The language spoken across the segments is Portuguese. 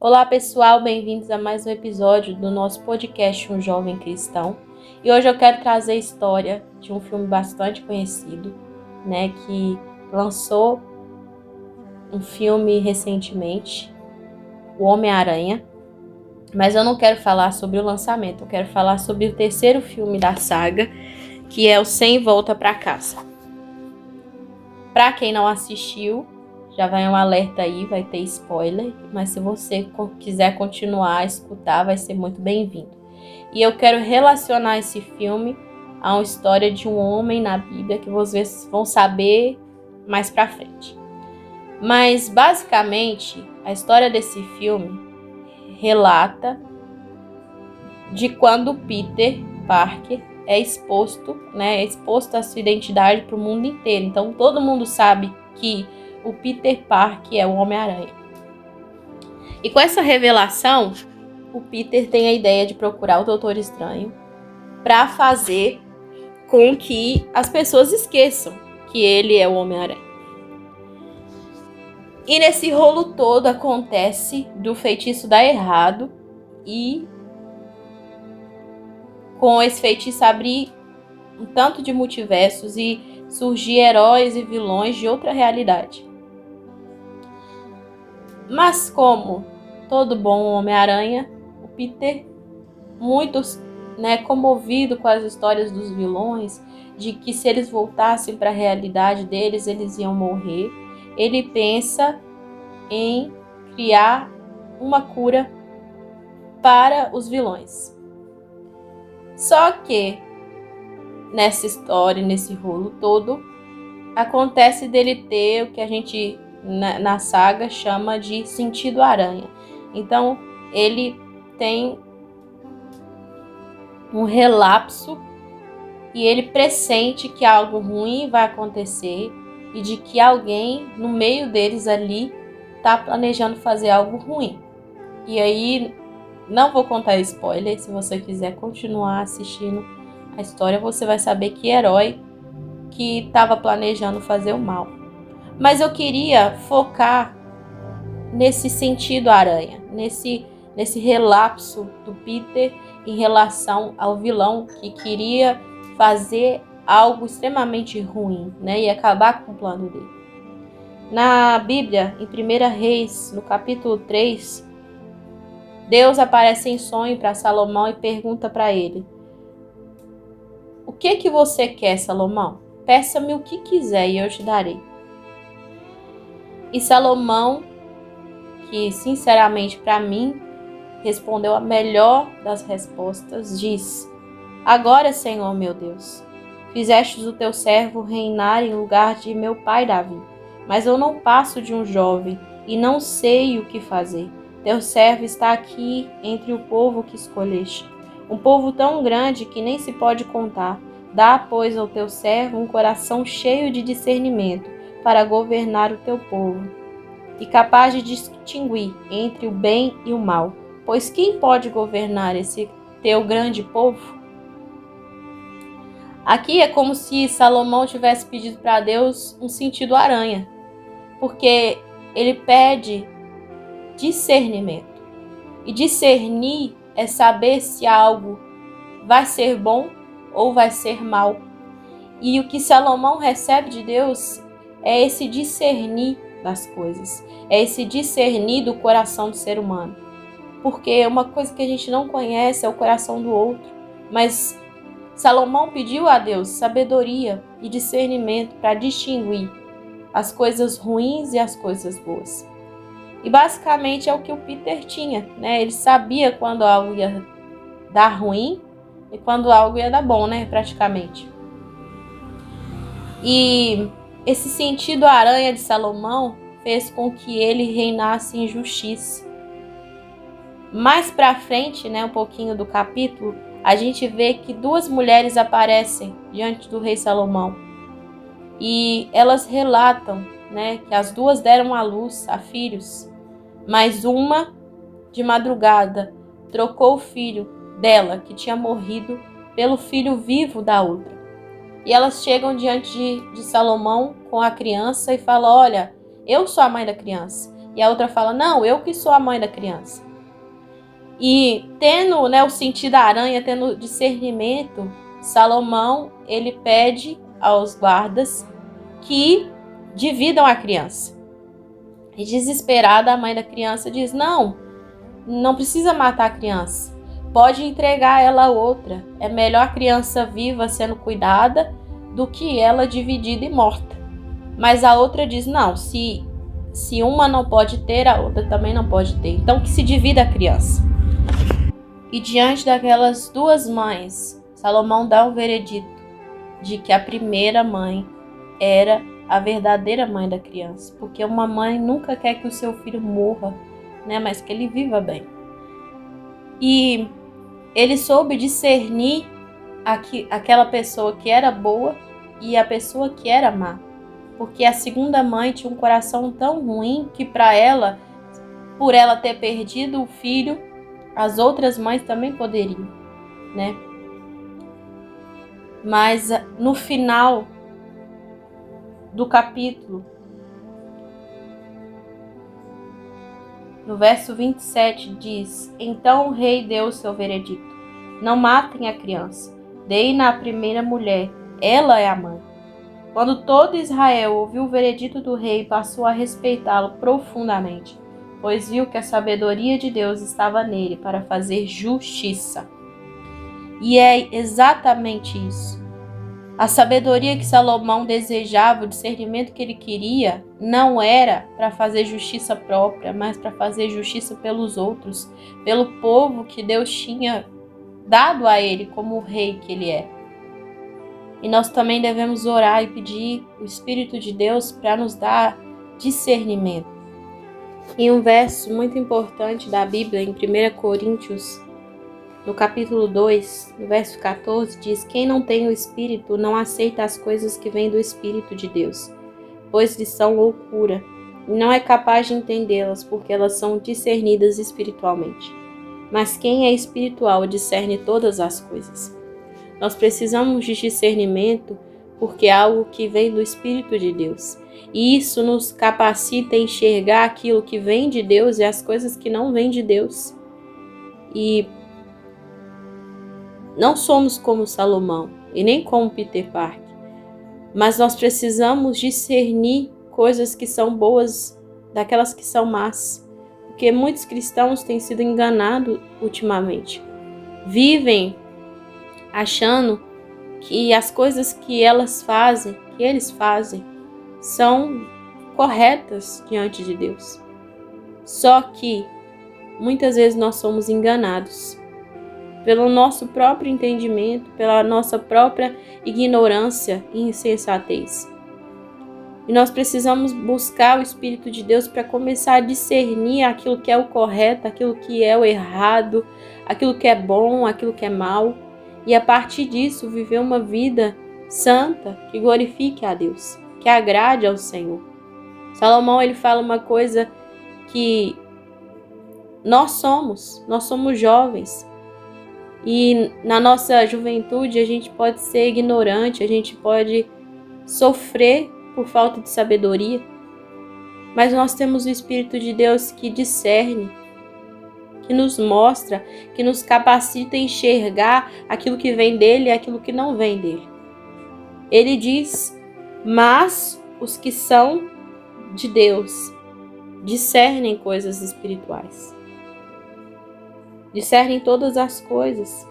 Olá pessoal, bem-vindos a mais um episódio do nosso podcast Um Jovem Cristão. E hoje eu quero trazer a história de um filme bastante conhecido, que lançou um filme recentemente, O Homem-Aranha. Mas eu não quero falar sobre o lançamento, eu quero falar sobre o terceiro filme da saga, que é o Sem Volta para Casa. Para quem não assistiu, já vai um alerta aí, vai ter spoiler, mas se você quiser continuar a escutar, vai ser muito bem-vindo. E eu quero relacionar esse filme a uma história de um homem na Bíblia que vocês vão saber mais pra frente. Mas, basicamente, a história desse filme relata de quando Peter Parker é exposto a sua identidade para o mundo inteiro. Então, todo mundo sabe que o Peter Parker é o Homem-Aranha. E com essa revelação, o Peter tem a ideia de procurar o Doutor Estranho para fazer com que as pessoas esqueçam que ele é o Homem-Aranha. E nesse rolo todo acontece do feitiço dar errado e com esse feitiço abrir um tanto de multiversos e surgir heróis e vilões de outra realidade. Mas como todo bom Homem-Aranha, o Peter, muito comovido com as histórias dos vilões, de que se eles voltassem para a realidade deles, eles iam morrer, ele pensa em criar uma cura para os vilões. Só que nessa história, nesse rolo todo, acontece dele ter o que a gente na saga chama de sentido aranha. Então ele tem um relapso e ele pressente que algo ruim vai acontecer e de que alguém no meio deles ali está planejando fazer algo ruim. E aí, não vou contar spoiler, se você quiser continuar assistindo a história, você vai saber que herói que estava planejando fazer o mal. Mas eu queria focar nesse sentido aranha, nesse relapso do Peter em relação ao vilão que queria fazer algo extremamente ruim, e acabar com o plano dele. Na Bíblia, em 1 Reis, no capítulo 3, Deus aparece em sonho para Salomão e pergunta para ele: o que você quer, Salomão? Peça-me o que quiser e eu te darei. E Salomão, que sinceramente para mim respondeu a melhor das respostas, diz: agora, Senhor meu Deus, fizestes o teu servo reinar em lugar de meu pai Davi, mas eu não passo de um jovem e não sei o que fazer. Teu servo está aqui entre o povo que escolheste, um povo tão grande que nem se pode contar. Dá, pois, ao teu servo um coração cheio de discernimento para governar o teu povo, e capaz de distinguir entre o bem e o mal. Pois quem pode governar esse teu grande povo? Aqui é como se Salomão tivesse pedido para Deus um sentido aranha, porque ele pede discernimento. E discernir é saber se algo vai ser bom ou vai ser mal. E o que Salomão recebe de Deus é esse discernir das coisas, é esse discernir do coração do ser humano. Porque uma coisa que a gente não conhece é o coração do outro, mas Salomão pediu a Deus sabedoria e discernimento para distinguir as coisas ruins e as coisas boas. E basicamente é o que o Peter tinha, Ele sabia quando algo ia dar ruim e quando algo ia dar bom, praticamente. E esse sentido aranha de Salomão fez com que ele reinasse em justiça. Mais pra frente, um pouquinho do capítulo, a gente vê que duas mulheres aparecem diante do rei Salomão. E elas relatam, que as duas deram à luz a filhos, mas uma, de madrugada, trocou o filho dela, que tinha morrido, pelo filho vivo da outra. E elas chegam diante de Salomão com a criança e falam: olha, eu sou a mãe da criança. E a outra fala, não, eu que sou a mãe da criança. E tendo, o sentido da aranha, tendo o discernimento, Salomão, ele pede aos guardas que dividam a criança. E desesperada, a mãe da criança diz, não precisa matar a criança. Pode entregar ela a outra. É melhor a criança viva sendo cuidada do que ela dividida e morta. Mas a outra diz, não, se uma não pode ter, a outra também não pode ter. Então que se divida a criança. E diante daquelas duas mães, Salomão dá um veredito de que a primeira mãe era a verdadeira mãe da criança. Porque uma mãe nunca quer que o seu filho morra, mas que ele viva bem. E ele soube discernir aquela pessoa que era boa e a pessoa que era má. Porque a segunda mãe tinha um coração tão ruim que por ela ter perdido o filho, as outras mães também poderiam, Mas no final do capítulo, no verso 27 diz, então o rei deu o seu veredito, não matem a criança, deem-na à primeira mulher, ela é a mãe. Quando todo Israel ouviu o veredito do rei, passou a respeitá-lo profundamente, pois viu que a sabedoria de Deus estava nele para fazer justiça. E é exatamente isso. A sabedoria que Salomão desejava, o discernimento que ele queria, não era para fazer justiça própria, mas para fazer justiça pelos outros, pelo povo que Deus tinha dado a ele como o rei que ele é. E nós também devemos orar e pedir o Espírito de Deus para nos dar discernimento. E um verso muito importante da Bíblia, em 1 Coríntios, no capítulo 2, no verso 14, diz, quem não tem o Espírito não aceita as coisas que vêm do Espírito de Deus, pois lhes são loucura, e não é capaz de entendê-las, porque elas são discernidas espiritualmente. Mas quem é espiritual discerne todas as coisas. Nós precisamos de discernimento porque é algo que vem do Espírito de Deus. E isso nos capacita a enxergar aquilo que vem de Deus e as coisas que não vêm de Deus. E não somos como Salomão e nem como Peter Parker, mas nós precisamos discernir coisas que são boas daquelas que são más. Porque muitos cristãos têm sido enganados ultimamente. Vivem achando que as coisas que eles fazem, são corretas diante de Deus. Só que muitas vezes nós somos enganados pelo nosso próprio entendimento, pela nossa própria ignorância e insensatez. E nós precisamos buscar o Espírito de Deus para começar a discernir aquilo que é o correto, aquilo que é o errado, aquilo que é bom, aquilo que é mal. E a partir disso, viver uma vida santa que glorifique a Deus, que agrade ao Senhor. Salomão, ele fala uma coisa que nós somos jovens. E na nossa juventude a gente pode ser ignorante, a gente pode sofrer por falta de sabedoria. Mas nós temos o Espírito de Deus que discerne, que nos mostra, que nos capacita a enxergar aquilo que vem dele e aquilo que não vem dele. Ele diz, mas os que são de Deus discernem coisas espirituais. Discernem todas as coisas.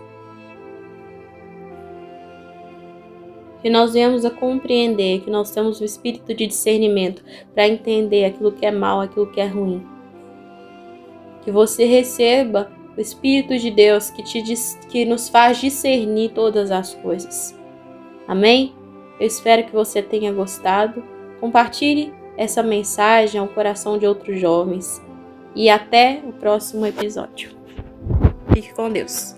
Que nós venhamos a compreender que nós temos o espírito de discernimento para entender aquilo que é mal, aquilo que é ruim. Que você receba o Espírito de Deus que nos faz discernir todas as coisas. Amém? Eu espero que você tenha gostado. Compartilhe essa mensagem ao coração de outros jovens. E até o próximo episódio. Fique com Deus.